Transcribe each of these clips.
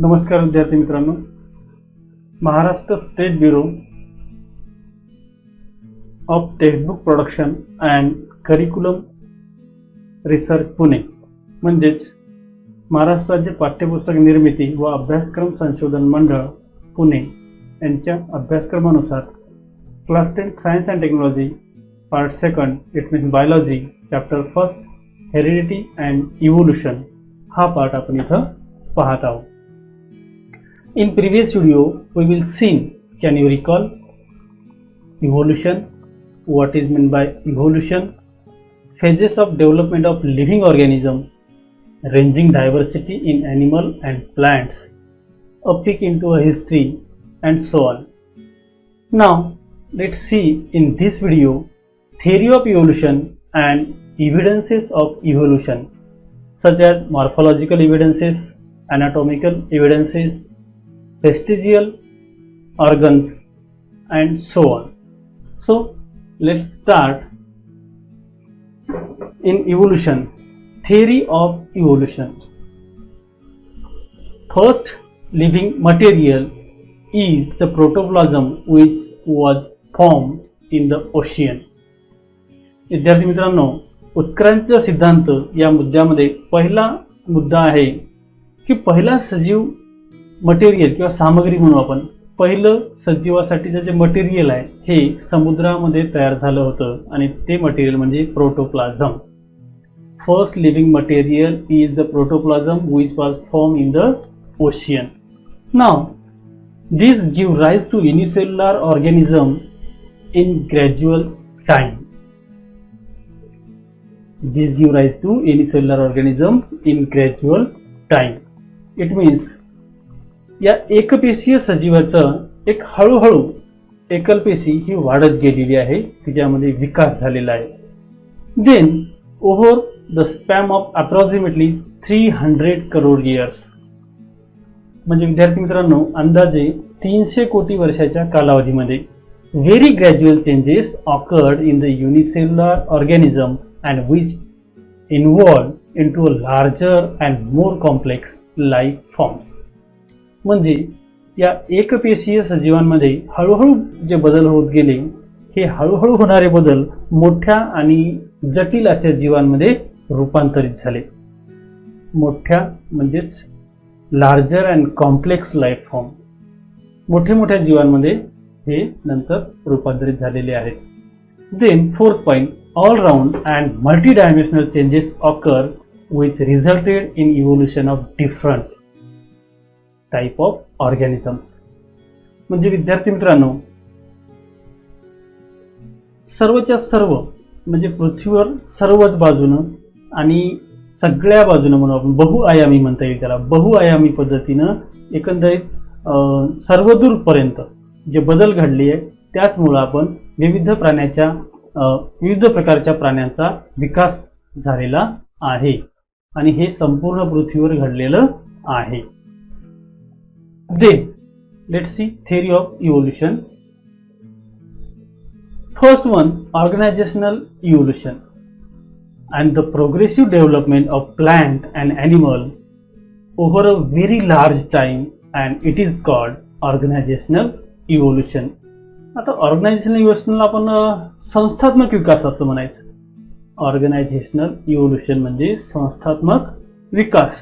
नमस्कार विद्यार्थी मित्रांनो, Maharashtra state bureau of textbook production and curriculum research Pune म्हणजेच महाराष्ट्र राज्य पाठ्यपुस्तक निर्मिती व अभ्यासक्रम संशोधन मंडळ पुणे यांच्या अभ्यासक्रमानुसार class 10 science and technology part second it means biology chapter first heredity and evolution हा पार्ट आपण इथं पाहत आहोत. In previous video we will see, can you recall evolution, what is meant by evolution, phases of development of living organism, ranging diversity in animal and plants, a peek into a history and so on. Now let's see in this video theory of evolution and evidences of evolution such as morphological evidences, anatomical evidences, vestigial organs and so on. So let's start in evolution. Theory of evolution. First living material is the protoplasm which was formed in the ocean. विद्यार्थी मित्रांनो, उत्क्रांतीचा सिद्धांत या मुद्द्यामध्ये पहिला मुद्दा आहे की पहिला सजीव मटेरियल किंवा सामग्री म्हणू आपण, पहिलं सजीवासाठीचं जे मटेरियल आहे हे समुद्रामध्ये तयार झालं होतं आणि ते मटेरियल म्हणजे protoplasm. First living material is the protoplasm which was form in the ocean. Now this give rise to unicellular organism in gradual time. This give rise to unicellular organism in gradual time. It means या एकपेशीय सजीवाचं एक हळूहळू एकलपेशी ही वाढत गेलेली आहे, तिच्यामध्ये विकास झालेला आहे. Then over the span of approximately 300 crore years, म्हणजे विद्यार्थी मित्रांनो अंदाजे 300 कोटी वर्षाच्या कालावधीमध्ये very gradual changes occurred in the unicellular organism and which involved into a larger and more complex life forms. म्हणजे या एकपेशीय सजीवांमध्ये हळूहळू जे बदल होत गेले, हे हळूहळू होणारे बदल मोठ्या आणि जटिल अशा जीवांमध्ये रूपांतरित झाले. मोठ्या म्हणजेच larger and complex life form, मोठ्या मोठ्या जीवांमध्ये हे नंतर रूपांतरित झालेले आहेत. Then fourth point, all round and multidimensional changes occur which resulted in evolution of different type of organisms. म्हणजे विद्यार्थी मित्रांनो, सर्वच्या सर्व म्हणजे पृथ्वीवर सर्वच बाजूनं आणि सगळ्या बाजूनं म्हणून आपण बहुआयामी म्हणता येईल त्याला, बहुआयामी पद्धतीनं एकंदरीत सर्वदूरपर्यंत जे बदल घडले आहे त्याचमुळे आपण विविध प्रकारच्या प्राण्यांचा विकास झालेला आहे आणि हे संपूर्ण पृथ्वीवर घडलेलं आहे. Then let's see theory of evolution. First one, organisational evolution and the progressive development of plant and animal over a very large time, and it is called organizational evolution. आता ऑर्गनायझेशनल इव्होल्यूशनला आपण संस्थात्मक विकास असं म्हणायचं. ऑर्गनायझेशनल इव्होल्यूशन म्हणजे संस्थात्मक विकास,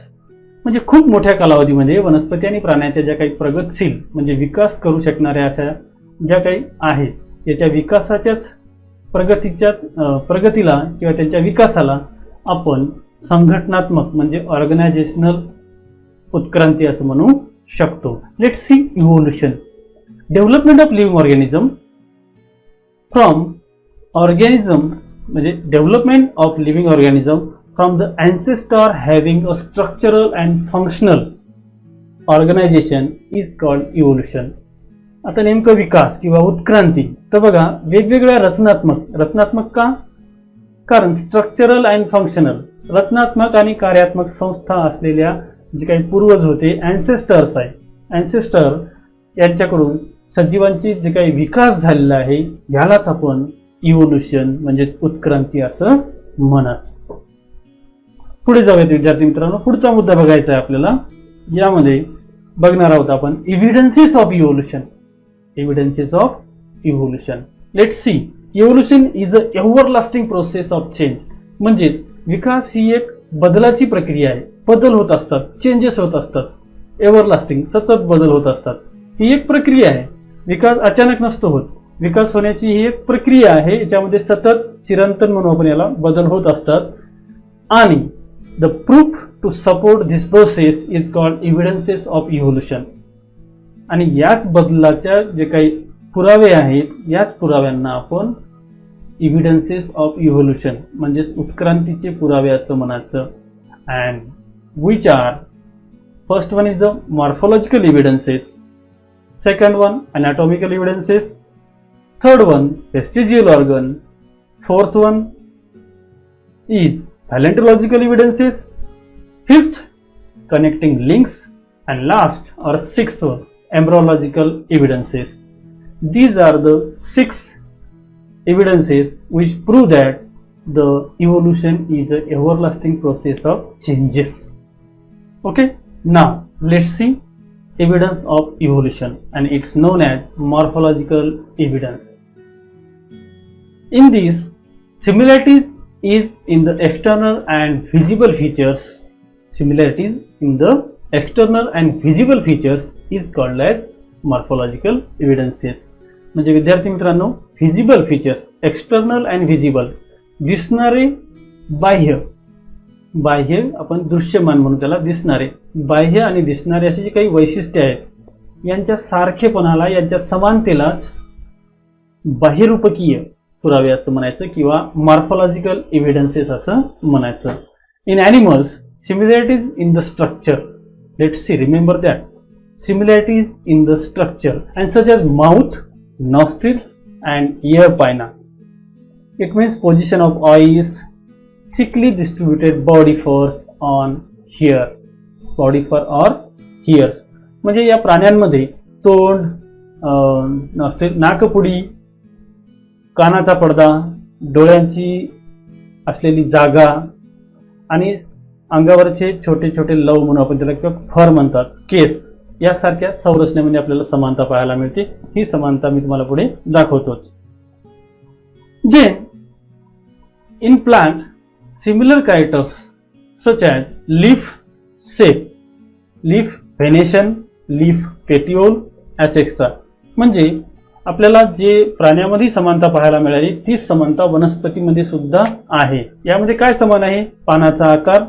म्हणजे खूप मोठ्या कालावधीमध्ये वनस्पती आणि प्राण्यांच्या ज्या काही प्रगतशील म्हणजे विकास करू शकणाऱ्या अशा ज्या काही आहेत याच्या विकासाच्याच प्रगतीला किंवा त्यांच्या विकासाला आपण संघटनात्मक म्हणजे ऑर्गनायझेशनल उत्क्रांती असं म्हणू शकतो. Let's see evolution. Development of living organism from organism म्हणजे development of living organism from the ancestor having a structural and functional organisation is called evolution. आता नेमकं विकास किंवा उत्क्रांती तर बघा, वेगवेगळ्या रचनात्मक का? कारण स्ट्रक्चरल अँड फंक्शनल, रचनात्मक आणि कार्यात्मक संस्था असलेल्या जे काही पूर्वज होते अँसेस्टर्स आहे, अँसेस्टर यांच्याकडून सजीवांची जे काही विकास झालेला आहे यालाच आपण इव्होल्यूशन म्हणजे उत्क्रांती असं म्हणत. पुढे जाऊयात विद्यार्थी मित्रांनो. पुढचा मुद्दा बघायचा आहे आपल्याला. यामध्ये बघणार आहोत आपण evidences of evolution. Evidences of evolution. Let's see. Evolution is a everlasting process of change. म्हणजे विकास ही एक बदलाची प्रक्रिया आहे. बदल होत असतात, चेंजेस होत असतात. एव्हरलास्टिंग, सतत बदल होत असतात. ही एक प्रक्रिया आहे. विकास अचानक नसतो होत. विकास होण्याची ही एक प्रक्रिया आहे. याच्यामध्ये सतत चिरंतन म्हणून आपण याला बदल होत असतात. आणि the proof to support this process is called evidences of evolution. आणि याच बदलाच्या जे काही पुरावे आहेत, याच पुराव्यांना आपण एव्हिडन्सेस ऑफ इव्होल्युशन म्हणजे उत्क्रांतीचे पुरावे असं म्हणायचं. And which are, first one is the morphological evidences, second one anatomical evidences, third one vestigial organ, fourth one is paleontological evidences, fifth connecting links, and last or sixth one embryological evidences. These are the 6 evidences which prove that the evolution is an everlasting process of changes. Okay, now let's see evidence of evolution, and it's known as morphological evidence. In this, similarities is in the external and visible features. Similarities in the external and visible features is called as morphological evidences. म्हणजे विद्यार्थी मित्रांनो, feasible features, external and visible, दिसणारे, बाह्य, बाह्य आपण दृश्यमान म्हणून त्याला, दिसणारे, बाह्य आणि दिसणारे अशी जी काही वैशिष्ट्ये आहेत यांच्या सारखेपणाला, यांच्या समानतेलाच बाह्यरूपकीय पुरावे असं म्हणायचं किंवा मॉर्फोलॉजिकल एव्हिडन्सेस असं म्हणायचं. In animals, similarities in the structure. Let's see, remember that, similarities in the structure and such as mouth, nostrils and ear pinna. It means position of eyes, thickly distributed body fur on hair, body fur or hairs. म्हणजे या प्राण्यांमध्ये तोंड, nostril, नाकपुडी, कानाचा पडदा, डोळ्यांची असलेली जागा आणि अंगावरचे छोटे छोटे लव म्हणून आपण त्याला किंवा फर म्हणतात, केस, यासारख्या संरचनेमध्ये आपल्याला समानता पाहायला मिळते. ही समानता मी तुम्हाला पुढे दाखवतोच. Then in plant, similar characters such as leaf shape, leaf venation, leaf petiole etcetera. म्हणजे आपल्याला जे प्राण्यामध्ये समानता पाहायला मिळाली तीच समानता वनस्पतीमध्ये सुद्धा आहे. यामध्ये काय समान आहे? पानाचा आकार,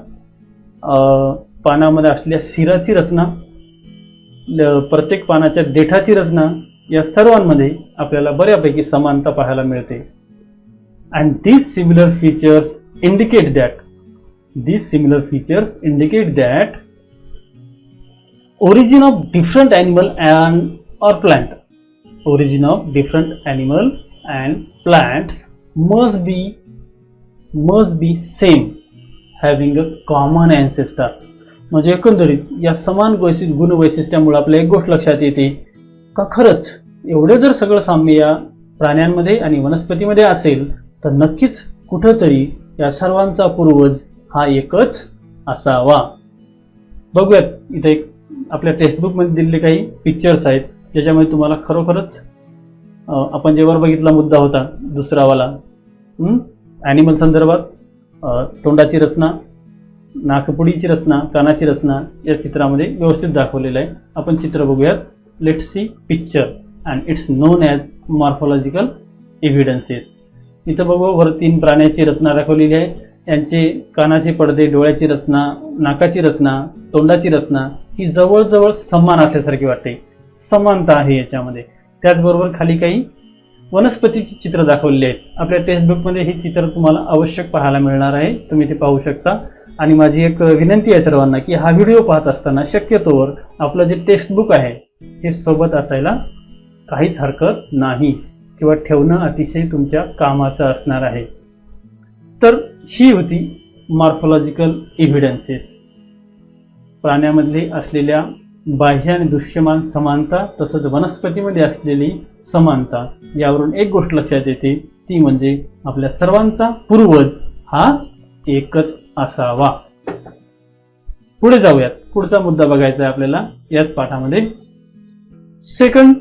पानामध्ये असलेल्या शिराची रचना, प्रत्येक पानाच्या देठाची रचना, या सर्वांमध्ये आपल्याला बऱ्यापैकी समानता पाहायला मिळते. And these similar features indicate that origin of different animal and or plant, origin of different animal and plants must be same, having a common ancestor. म्हणजे एकंदरीत या समान गुण वैशिष्ट्यामुळे आपल्या एक गोष्ट लक्षात येते का खरंच एवढे जर सगळं साम्य या प्राण्यांमध्ये आणि वनस्पतीमध्ये असेल तर नक्कीच कुठंतरी या सर्वांचा पूर्वज हा एकच असावा. बघूयात, इथे एक आपल्या टेक्स्टबुकमध्ये दिलेले काही पिक्चर्स आहेत ज्याच्यामध्ये तुम्हाला खरोखरच आपण जेव्हा बघितला मुद्दा होता दुसरावाला, ॲनिमल संदर्भात तोंडाची रचना, नाकपुडीची रचना, कानाची रचना या चित्रामध्ये व्यवस्थित दाखवलेलं आहे. आपण चित्र बघूयात. Let's see picture and it's non as morphological evidences. इथं बघू, वर 3 प्राण्याची रचना दाखवलेली आहे. यांचे कानाचे पडदे, डोळ्याची रचना, नाकाची रचना, तोंडाची रचना ही जवळजवळ समान असल्यासारखी वाटते. समानता आहे याच्यामध्ये. त्याचबरोबर खाली काही वनस्पतीची चित्र दाखवलेली आहेत. आपल्या टेक्स्टबुकमध्ये हे चित्र तुम्हाला आवश्यक पाहायला मिळणार आहे. तुम्ही ते पाहू शकता. आणि माझी एक विनंती आहे सर्वांना की हा व्हिडिओ पाहत असताना शक्यतोवर आपलं जे टेक्स्टबुक आहे हे सोबत असायला काहीच हरकत नाही किंवा ठेवणं अतिशय तुमच्या कामाचं असणार आहे. तर ही होती मॉर्फोलॉजिकल एव्हिडन्सेस. प्राण्यामधले असलेल्या बाह्य आणि दृश्यमान समानता तसंच वनस्पतीमध्ये असलेली समानता यावरून एक गोष्ट लक्षात येते, ती म्हणजे आपल्या सर्वांचा पूर्वज हा एकच असावा. पुढे जाऊयात. पुढचा मुद्दा बघायचा आहे आपल्याला याच पाठामध्ये. Second,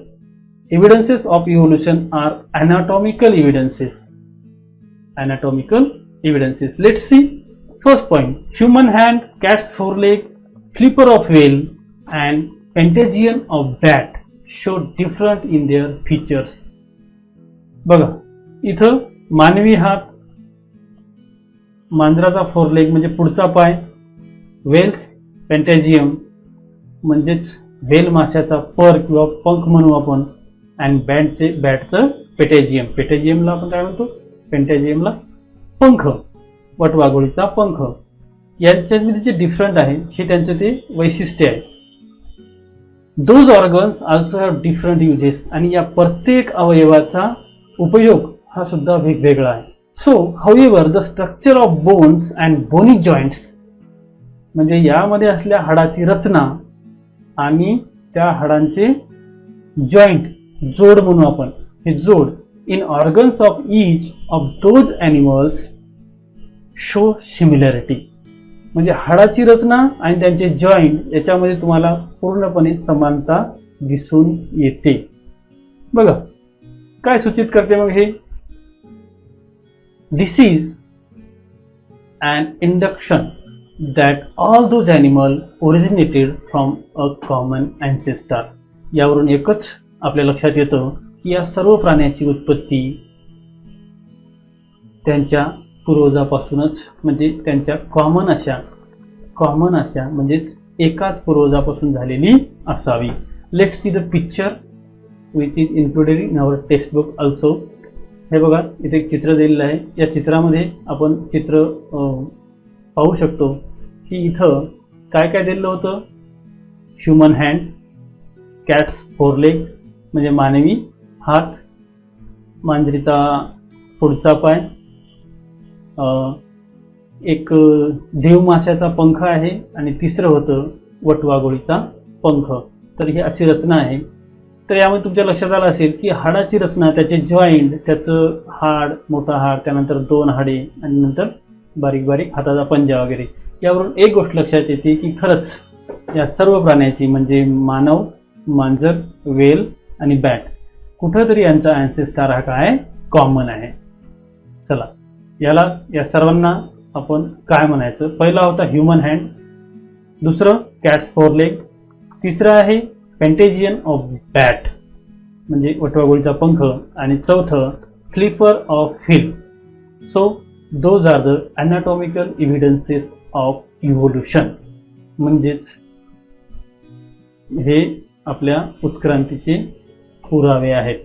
evidences of evolution are anatomical evidences. Anatomical evidences. Let's see. First point, human hand, cat's foreleg, flipper of whale and patagium of bat show different in their features. बघा, इथं मानवी हात, मांजराचा फोरलेग म्हणजे पुढचा पाय, वेल्स, पेंटेजियम म्हणजेच व्हेल माशाचा पर किंवा पंख म्हणू आपण, अँड बॅटचं पेटेजियम. पेटेजियमला आपण काय म्हणतो? पेंटेजियमला पंख, वटवाघोळीचा पंख. यांच्यामध्ये जे डिफरंट आहे हे त्यांचं ते वैशिष्ट्य आहे. Those organs also have different uses. आणि या प्रत्येक अवयवाचा उपयोग हा सुद्धा वेगवेगळा आहे. So however the structure of bones and bony joints म्हणजे यामध्ये असलेल्या हाडाची रचना आणि त्या हाडांचे जॉईंट, जोड म्हणू आपण, हे जोड in organs of each of those animals show similarity. म्हणजे हाडाची रचना आणि त्यांचे जॉईंट याच्यामध्ये तुम्हाला पूर्णपणे समानता दिसून येते. बघा काय सूचित करते मग हे? This is an induction that all those animals originated from a common ancestor. यावरून एकच आपल्या लक्षात येतं की या सर्व प्राण्यांची उत्पत्ती त्यांच्या पूर्वजापासूनच, म्हणजे त्यांच्या कॉमन अशा म्हणजेच एकाच पूर्वजापासून झालेली असावी. Let's see the picture which is included in our text book also. हे बघा, इथे एक चित्र दिलेलं आहे. या चित्रामध्ये आपण चित्र पाहू शकतो की इथं काय काय दिलेलं होतं? ह्युमन हँड, कॅट्स फोरलेग म्हणजे मानवी हात, मांजरीचा पुढचा पाय, एक देवमाशाचा पंख आहे आणि तिसरं होतं वटवाघोळीचा पंख. तर ही अशी रचना आहे. तर यामध्ये तुमच्या लक्षात आलं असेल की हाडाची रचना, त्याचे जॉईंट, त्याचं हाड, मोठा हाड, त्यानंतर 2 हाडे आणि नंतर बारीक बारीक हाताचा पंजा वगैरे. यावरून एक गोष्ट लक्षात येते की खरंच या सर्व प्राण्यांची म्हणजे मानव, मांजर, वेल आणि बॅट कुठंतरी यांचा ॲन्सेस्टर हा काय कॉमन आहे. चला या सर्वांना आपण काय म्हणायचं? पहिला होता ह्युमन हँड, दुसरं कॅट्स फोरलेग, तिसरं आहे पेंटेजियन ऑफ बॅट म्हणजे वटवाघोळीचा पंख, आणि चौथं flipper of whale. So those are the anatomical evidences of evolution. म्हणजेच हे आपल्या उत्क्रांतीचे पुरावे आहेत.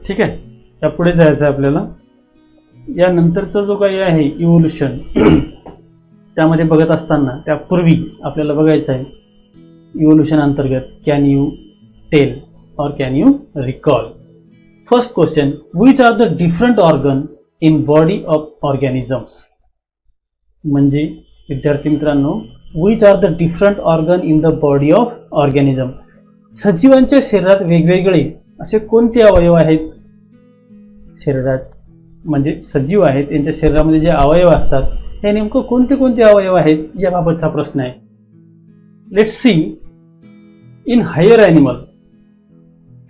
ठीक आहे, त्यापुढे जायचं आहे आपल्याला. यानंतरचा जो काही आहे इव्होल्युशन, त्यामध्ये बघत असताना त्यापूर्वी आपल्याला बघायचं आहे इव्होल्युशन अंतर्गत कॅन यू टेल और can you recall. First question, which are the different organ in body of organisms. म्हणजे विद्यार्थी मित्रांनो, which are the different organ in the body of organism. सजीवांच्या शरीरात वेगवेगळे असे कोणते अवयव आहेत? शरीरात म्हणजे सजीव आहेत त्यांच्या शरीरामध्ये जे अवयव असतात हे नेमकं कोणते कोणते अवयव आहेत याबाबतचा प्रश्न आहे. Let's see. In higher animal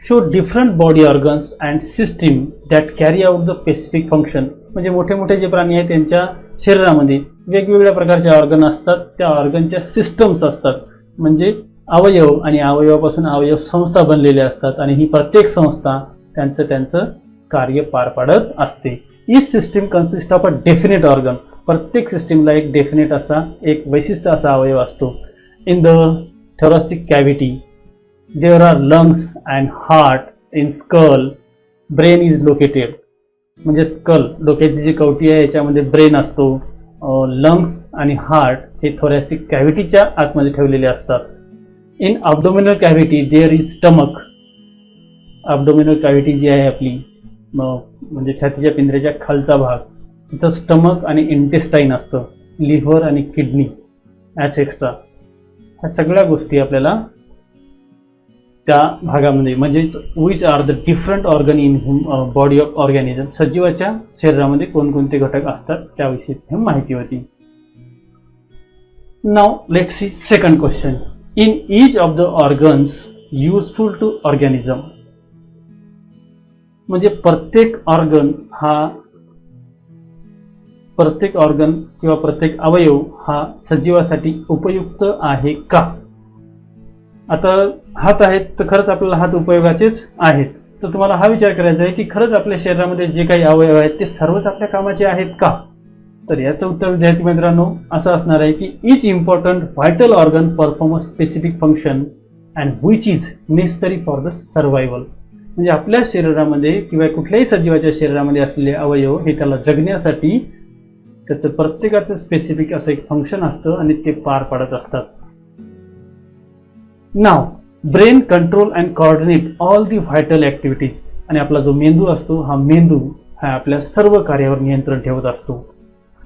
show different body organs and system that carry out the specific function. म्हणजे मोठे मोठे जे प्राणी आहेत त्यांच्या शरीरामध्ये वेगवेगळ्या प्रकारचे ऑर्गन असतात, त्या ऑर्गनच्या सिस्टम्स असतात, म्हणजे अवयव आणि अवयवापासून अवयव संस्था बनलेल्या असतात आणि ही प्रत्येक संस्था त्यांचं कार्य पार पाडत असते. Each system consist of a definite organ. प्रत्येक सिस्टीमला एक डेफिनेट असा एक वैशिष्ट्य असा अवयव असतो. In the thoracic cavity there are lungs and heart. in skull brain is located. म्हणजे स्कल, डोक्याची जी कवटी आहे याच्यामध्ये ब्रेन असतो. लंग्स आणि हार्ट हे थोरॅसिक कॅव्हिटीच्या आतमध्ये ठेवलेले असतात. In abdominal cavity there is stomach. Abdominal cavity जी आहे आपली म्हणजे छातीच्या पिंजऱ्याच्या खालचा भाग, तिथं स्टमक आणि इंटेस्टाईन असतं, लिव्हर आणि किडनी ॲज एक्स्ट्रा. ह्या सगळ्या गोष्टी आपल्याला त्या भागामध्ये म्हणजेच which are the different organ in body of organism. सजीवाच्या शरीरामध्ये कोणकोणते घटक असतात त्याविषयी माहिती होती. Now let's see second question. In each of the organs useful to organism, म्हणजे प्रत्येक ऑर्गन किंवा प्रत्येक अवयव हा सजीवासाठी उपयुक्त आहे का? आता हात आहेत तर खरंच आपल्याला हात उपयोगाचेच आहेत, तर तुम्हाला हा विचार करायचा आहे की खरंच आपल्या शरीरामध्ये जे काही अवयव आहेत ते सर्वच आपल्या कामाचे आहेत का? तर याचं उत्तर विद्यार्थी मित्रांनो असं असणार आहे की each important vital organ perform a specific function and which is necessary for the survival. म्हणजे आपल्या शरीरामध्ये किंवा कुठल्याही सजीवाच्या शरीरामध्ये असलेले अवयव हे त्याला जगण्यासाठी त्याचं प्रत्येकाचं स्पेसिफिक असं एक फंक्शन असतं आणि ते पार पाडत असतात. Now brain control and coordinate all the vital activities. आणि आपला जो मेंदू असतो हा मेंदू हा आपल्या सर्व कार्यावर नियंत्रण ठेवत असतो.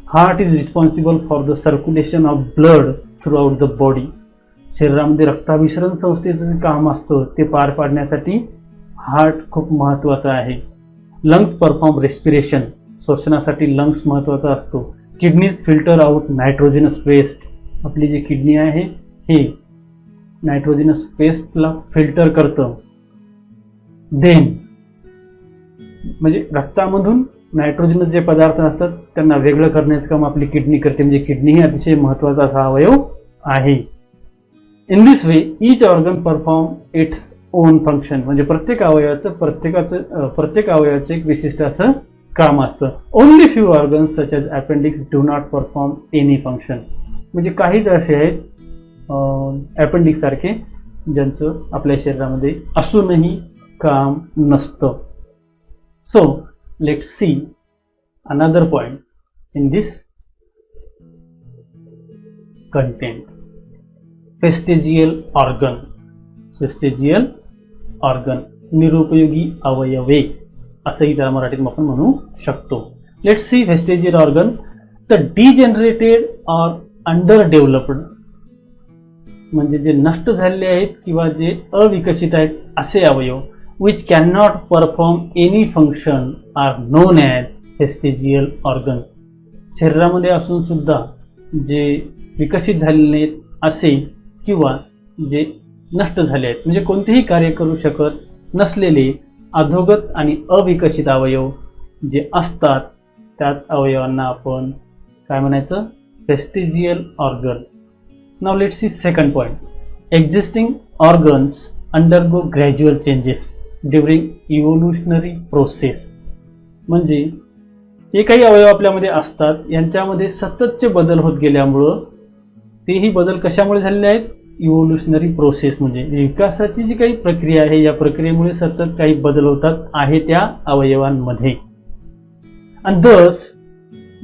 Heart is responsible for the circulation of blood through out the body. शरीरामध्ये रक्ताभिसरण संस्थेचं जे काम असतं ते पार पाडण्यासाठी हार्ट खूप महत्त्वाचा आहे. Lungs perform respiration. श्वसनासाठी लंग्स महत्त्वाचा असतो. Kidneys filter out nitrogenous waste. आपली जी किडनी आहे हे नायट्रोजनस वेस्टला फिल्टर करतं. देन म्हणजे रक्तामधून नायट्रोजनस जे पदार्थ असतात त्यांना वेगळं करण्याचं काम आपली किडनी करते. म्हणजे किडनी ही अतिशय महत्त्वाचा असा अवयव आहे. In this way each organ perform its own function. म्हणजे प्रत्येक अवयवाचं एक विशिष्ट असं काम असतं. Only few organs such as appendix do not perform any function. म्हणजे काहीच असे आहेत अपेंडिक्स सारखे ज्यांचं आपल्या शरीरामध्ये असूनही काम नसतं. So let's see another point in this content. Vestigial organ. Vestigial organ निरुपयोगी अवयवे असंही त्याला मराठीत आपण म्हणू शकतो. Let's see vestigial organ. The degenerated or underdeveloped म्हणजे जे नष्ट झालेले आहेत किंवा जे अविकसित आहेत असे अवयव which cannot perform any function are known as vestigial organ. शरीरामध्ये असून सुद्धा जे विकसित झालेले नाहीत असे किंवा जे नष्ट झाले आहेत म्हणजे कोणतेही कार्य करू शकत नसलेले अधोगत आणि अविकसित अवयव जे असतात त्याच अवयवांना आपण काय म्हणायचं? vestigial organ. Now let's see second point. Existing organs undergo gradual changes during evolutionary process. म्हणजे जे काही अवयव आपल्यामध्ये असतात यांच्यामध्ये सततचे बदल होत गेल्यामुळं तेही बदल कशामुळे झालेले आहेत? इव्होल्युशनरी प्रोसेस म्हणजे विकासाची जी काही प्रक्रिया आहे या प्रक्रियेमुळे सतत काही बदल होतात आहे त्या अवयवांमध्ये. And thus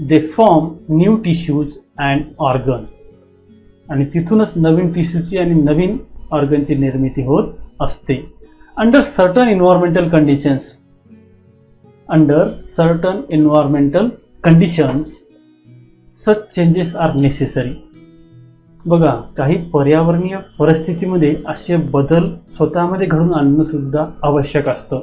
they form new tissues and organ. आणि तिथूनच नवीन टिश्यूची आणि नवीन ऑर्गनची निर्मिती होत असते. Under certain environmental conditions, such changes are necessary. बघा काही पर्यावरणीय परिस्थितीमध्ये असे बदल स्वतःमध्ये घडून आणणं सुद्धा आवश्यक असतं.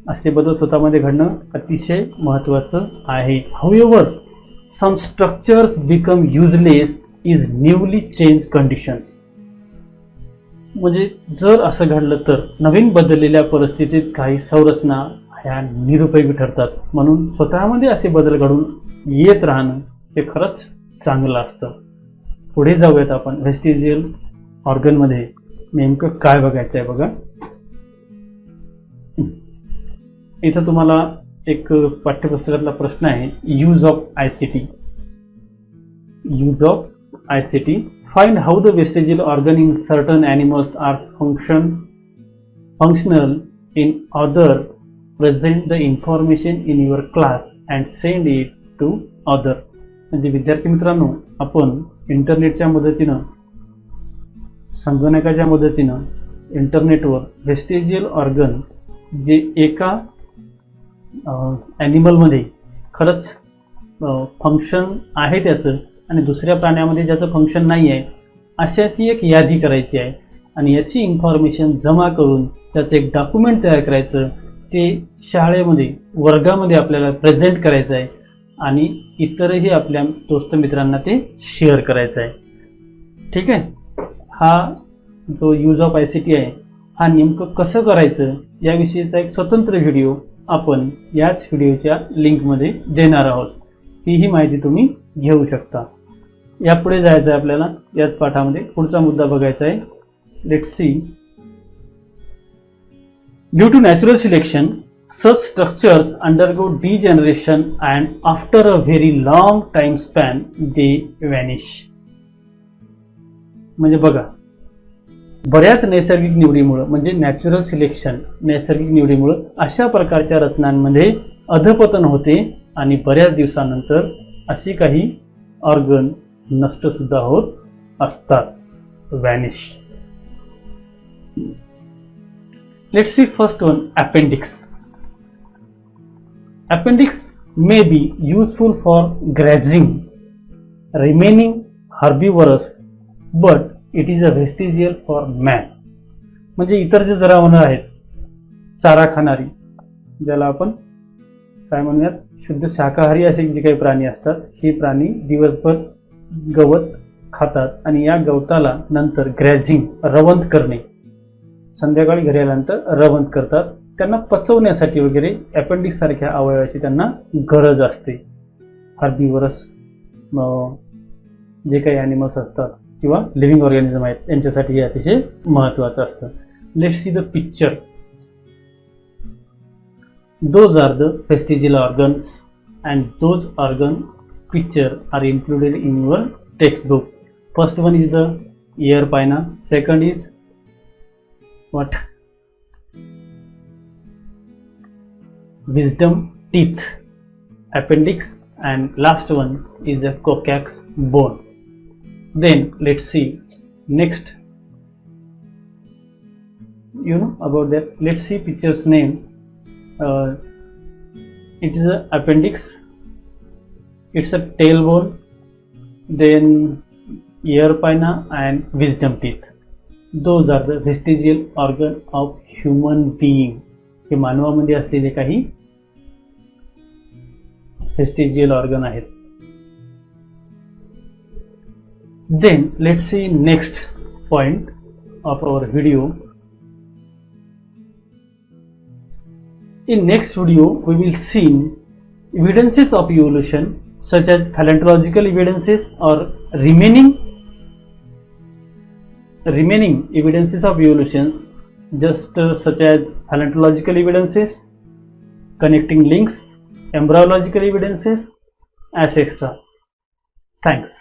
असे बदल स्वतःमध्ये घडणं अतिशय महत्त्वाचं आहे. However, some structures become useless is newly changed conditions. म्हणजे जर असं घडलं तर नवीन बदललेल्या परिस्थितीत काही संरचना ह्या निरुपयोगी ठरतात. म्हणून स्वतःमध्ये असे बदल घडून येत राहणं हे खरंच चांगलं असतं. पुढे जाऊयात आपण व्हेस्टिजियल ऑर्गनमध्ये नेमकं काय बघायचं आहे. बघा इथं तुम्हाला एक पाठ्यपुस्तकातला प्रश्न आहे. Use of ICT. Find how the vestigial organ in certain animals are functional in other. Present the information in your class and send it to other. म्हणजे विद्यार्थी मित्रांनो आपण इंटरनेटच्या मदतीनं संगणकाच्या मदतीनं इंटरनेटवर व्हेस्टिजियल ऑर्गन जे एका ॲनिमलमध्ये खरंच फंक्शन आहे त्याचं आणि दुसऱ्या प्राण्यामध्ये ज्याचं फंक्शन नाही आहे अशाची एक यादी करायची आहे आणि याची इन्फॉर्मेशन जमा करून त्याचं एक डॉक्युमेंट तयार करायचं. ते शाळेमध्ये वर्गामध्ये आपल्याला प्रेझेंट करायचं आहे आणि इतरही आपल्या दोस्त मित्रांना ते शेअर करायचं आहे. ठीक आहे. हा जो यूज ऑफ ICT आहे हा नेमकं कसं करायचं याविषयीचा एक स्वतंत्र व्हिडिओ आपण याच व्हिडिओच्या लिंकमध्ये देणार आहोत. तीही माहिती तुम्ही घेऊ शकता. यापुढे जायचं आहे आपल्याला. याच पाठामध्ये पुढचा मुद्दा बघायचा आहे. Let's see. Due to natural selection such structures undergo degeneration and after a very long time span they vanish. म्हणजे बघा, बऱ्याच नैसर्गिक निवडीमुळे म्हणजे नॅचरल सिलेक्शन, नैसर्गिक निवडीमुळे अशा प्रकारच्या रचनांमध्ये अधपतन होते आणि बऱ्याच दिवसानंतर अशी काही ऑर्गन नष्ट सुद्धा होत असतात. Vanish. Let's see first one, appendix. Appendix may be useful for grazing, remaining herbivorous, but it is a vestigial for man. म्हणजे इतर जे जनावरं आहेत चारा खाणारी, ज्याला आपण काय म्हणूयात शुद्ध शाकाहारी असे जे काही प्राणी असतात, हे प्राणी दिवसभर गवत खातात आणि या गवताला नंतर ग्रॅझिंग, रवंत करणे, संध्याकाळी घरी आल्यानंतर रवंत करतात. त्यांना पचवण्यासाठी वगैरे अपेंडिक्स सारख्या अवयवाची त्यांना गरज असते. हर्बिवरस जे काही ॲनिमल्स असतात किंवा लिव्हिंग ऑर्गॅनिझम आहेत यांच्यासाठी हे अतिशय महत्त्वाचं असतं. Let's see the picture. Those are the vestigial organs and those organ picture are included in your text book. First one is the ear pinna, second is what? Wisdom teeth, appendix, and last one is the coccyx bone. Then let's see next, about that. Let's see picture's name. It is a appendix, it's a tailbone, then ear pinna and wisdom teeth. Those are the vestigial organ of human being. हे मानवामध्ये असलेले काही vestigial organ आहेत. Then let's see next point of our video. In next video we will see evidences of evolution such as paleontological evidences or remaining evidences of evolutions, just such as paleontological evidences, connecting links, embryological evidences, etc. Thanks.